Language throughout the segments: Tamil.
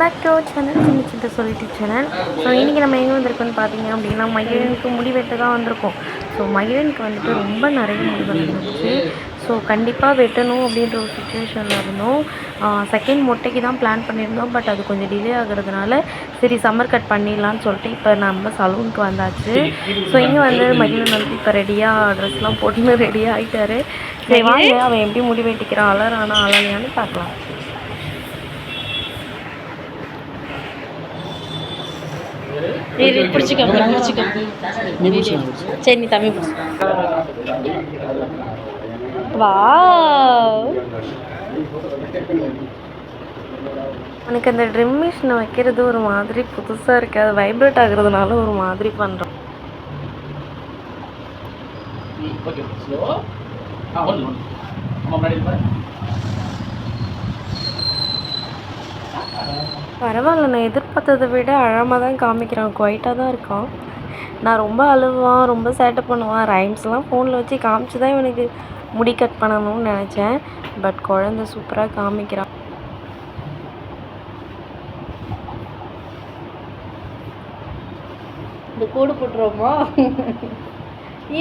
பேக் டு அவர் சேனல் சின்ன சொல்லிட்டு சேனல். ஸோ இன்றைக்கி நம்ம எங்கே வந்திருக்கோன்னு பார்த்தீங்க அப்படின்னா மகிழனுக்கு முடி வெட்ட தான் வந்திருக்கோம். ஸோ மகிழனுக்கு வந்துட்டு ரொம்ப நிறைய முடி வந்துருந்துச்சு. ஸோ கண்டிப்பாக வெட்டணும் அப்படின்ற ஒரு சுச்சுவேஷனில் இருந்தோம். செகண்ட் மொட்டைக்கு தான் பிளான் பண்ணியிருந்தோம். பட் அது கொஞ்சம் டிலே ஆகுறதுனால சரி சம்மர் கட் பண்ணிடலான்னு சொல்லிட்டு இப்போ நம்ம சலூனுக்கு வந்தாச்சு. ஸோ இங்கே வந்து மகிழன் வந்து இப்போ ரெடியாக ட்ரெஸ்லாம் போட்டுன்னு ரெடியாக ஆகிட்டாரு. சரி வாங்க அவன் எப்படி முடி வெட்டிக்கிறான், அலறானா அலலையான்னு பார்க்கலாம். சரி நீ தம்பி வா. எனக்கு அந்த ட்ரிம் மிஷினை வைக்கிறது ஒரு மாதிரி புதுசாக இருக்குது. அது வைப்ரேட் ஆகுறதுனால ஒரு மாதிரி பண்ணுறோம். பரவாயில்ல, நான் எதிர்பார்த்ததை விட அழகாக தான் காமிக்கிறான். குவைட்டாக தான் இருக்கான். நான் ரொம்ப அழுவான், ரொம்ப சேட்டை பண்ணுவான். ரைம்ஸ்லாம் ஃபோனில் வச்சு காமிச்சு தான் இவனுக்கு முடி கட் பண்ணணும்னு நினச்சேன். பட் குழந்தை சூப்பராக காமிக்கிறான். இந்த கூடு போட்டுருவோமா?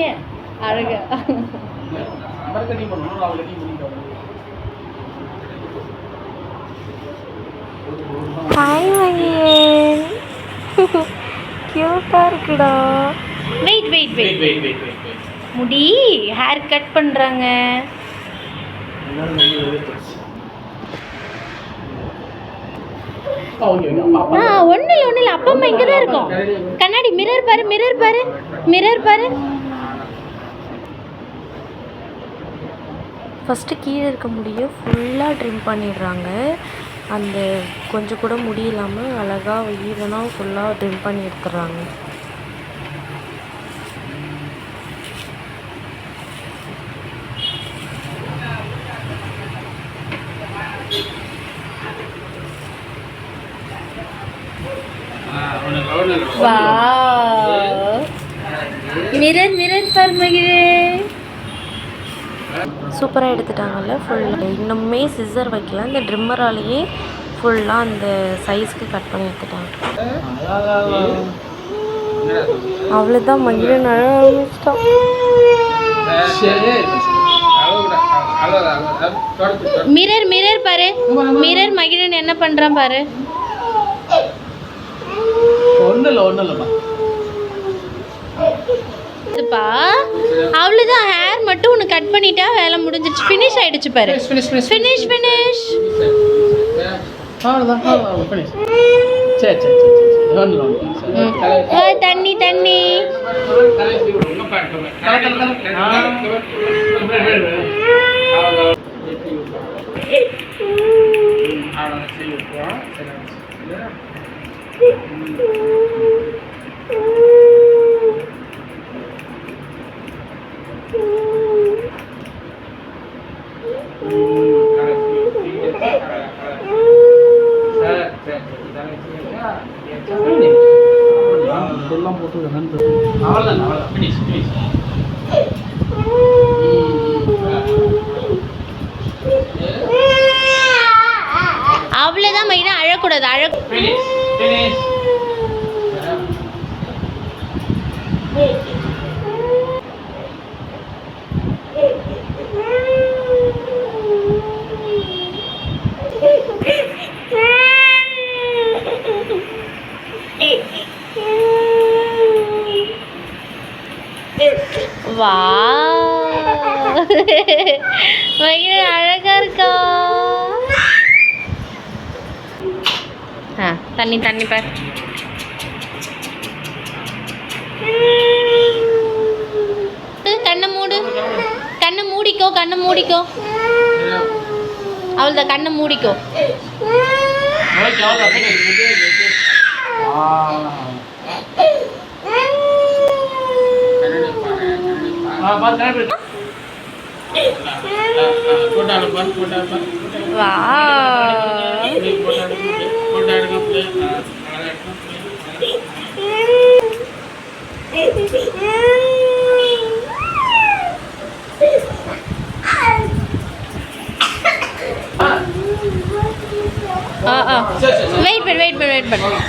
ஏன் அழகா ஹாய் மகிழன், கியூட்டாக இருக்குடா. Wait wait wait wait wait முடி ஹேர் கட் பண்ணுறாங்க. ஒன்றும் இல்லை அப்பா அம்மா இங்கே தான் இருக்கோம். கண்ணாடி மிரர் பாரு, மிரர் பாரு, மிரர் பாரு. ஃபஸ்ட்டு கீழே இருக்க முடியை ஃபுல்லாக ட்ரிம் பண்ணிடுறாங்க. அந்த கொஞ்சம் கூட முடி இல்லாமல் அழகாக ஈவனாக ஃபுல்லாக ட்ரிம் பண்ணி எடுத்துடுறாங்க. மிரர் மிரர் பர்மகிரே சூப்பராக எடுத்துட்டாங்கல்ல ஃபுல்லாக. இன்னுமே சிசர் வைக்கல, இந்த ட்ரிம்மராலேயே ஃபுல்லாக அந்த சைஸ்க்கு கட் பண்ணி எடுத்துட்டாங்க. அவ்வளோதான், மகிழன் அழ ஆரம்பிச்சிட்டான். மிரர் மிரர் பாரு, மிரர் மகிழன் என்ன பண்ணுறான் பாரு. அவ்வளோதான், ஹேர் மட்டும் உனக்கு கட் பண்ணிட்டா வேலை முடிஞ்சிருச்சு. ஃபினிஷ் ஆயிடுச்சு பாரு. Finish finish. தண்ணி தண்ணி. அவ்வளோதான் மைனா, அழக்கூடாது. வா மகிழன் அழகா இருக்கா. தண்ணி தண்ணி பாரு. கண்ணை மூடு, கண்ணை மூடிக்கோ, கண்ணை மூடிக்கோ. அவ்வளோதான், கண்ணை மூடிக்கோ. வெயிட் பண்ணு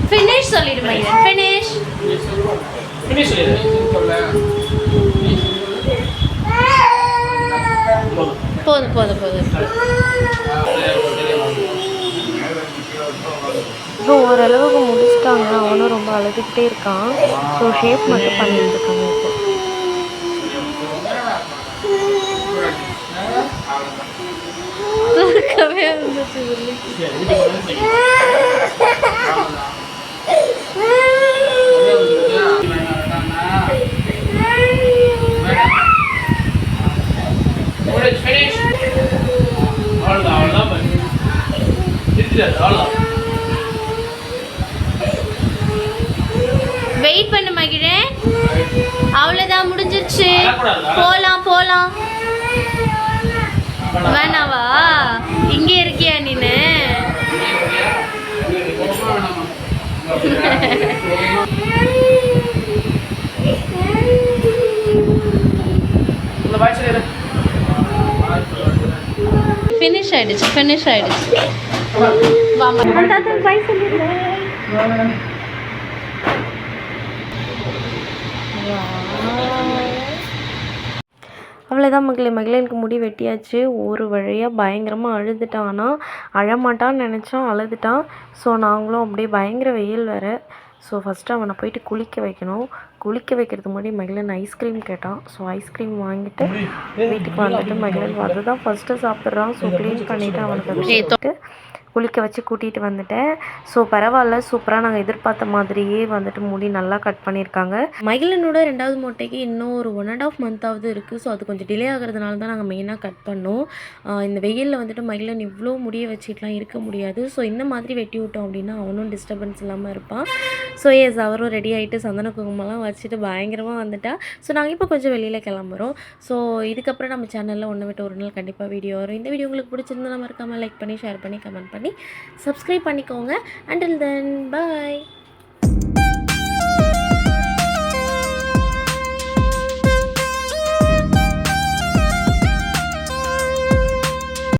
ஃபினிஷ் சொல்லிடுமா ஃபினிஷ் போதும் ஸோ ஓரளவுக்கு முடிச்சிட்டாங்க. அவனும் ரொம்ப அழுதுகிட்டே இருக்கான். ஸோ ஷேப் மட்டும் பண்ணிட்டு இருக்காங்க இப்போ. வெயிட் பண்ணு மகிழே, அவ்வளோதான் முடிஞ்சிருச்சு. போலாம் வேணாவா? இங்கே இருக்கியா நீனு? ஃபினிஷ் ஆயிடுச்சு. பாய் சொல்லிடுறேன். அவ்வளோதான் மகிழனுக்கு முடி வெட்டியாச்சு. ஒரு வழியாக பயங்கரமாக அழுதுட்டான். ஆனால் அழமாட்டான்னு நினச்சோம், அழுதுட்டான். ஸோ நாங்களும் அப்படியே பயங்கர வெயில் வேறு. ஸோ ஃபஸ்ட்டு அவனை போயிட்டு குளிக்க வைக்கணும். குளிக்க வைக்கிறதுக்கு முன்னாடி மகிழன் ஐஸ்கிரீம் கேட்டான். ஸோ ஐஸ்கிரீம் வாங்கிட்டு வீட்டுக்கு வந்துட்டு மகிழன் அதுதான் ஃபஸ்ட்டு சாப்பிட்றான். ஸோ க்ளீன் பண்ணிவிட்டு அவனுக்கு அதை குளிக்க வச்சு கூட்டிகிட்டு வந்துட்டேன். ஸோ பரவாயில்ல, சூப்பராக நாங்கள் எதிர்பார்த்த மாதிரியே வந்துட்டு முடி நல்லா கட் பண்ணியிருக்காங்க. மகிழனோட 2வது மொட்டைக்கு இன்னும் ஒரு 1.5 மந்த்தாவது இருக்குது. ஸோ அது கொஞ்சம் டிலே ஆகிறதுனால தான் நாங்கள் மெயினாக கட் பண்ணோம். இந்த வெயிலில் வந்துட்டு மகிழன் இவ்வளோ முடியை வச்சுட்டுலாம் இருக்க முடியாது. ஸோ இந்த மாதிரி வெட்டி விட்டோம் அப்படின்னா அவனும் டிஸ்டர்பன்ஸ் இல்லாமல் இருப்பான். ஸோ எஸ், அவரும் ரெடி ஆகிட்டு சந்தன குங்குமம்லாம் வச்சுட்டு பயங்கரமாக வந்துட்டா. ஸோ நாங்கள் இப்போ கொஞ்சம் வெளியில் கிளம்புறோம். ஸோ இதுக்கப்புறம் நம்ம சேனலில் ஒன்று விட்டு ஒரு நாள் கண்டிப்பாக வீடியோ வரும். இந்த வீடியோ உங்களுக்கு பிடிச்சிருந்தா மறக்காமல் லைக் பண்ணி, ஷேர் பண்ணி, கமெண்ட் பண்ணி சப்ஸ்கிரைப் பண்ணிக்கோங்க. Until then, bye.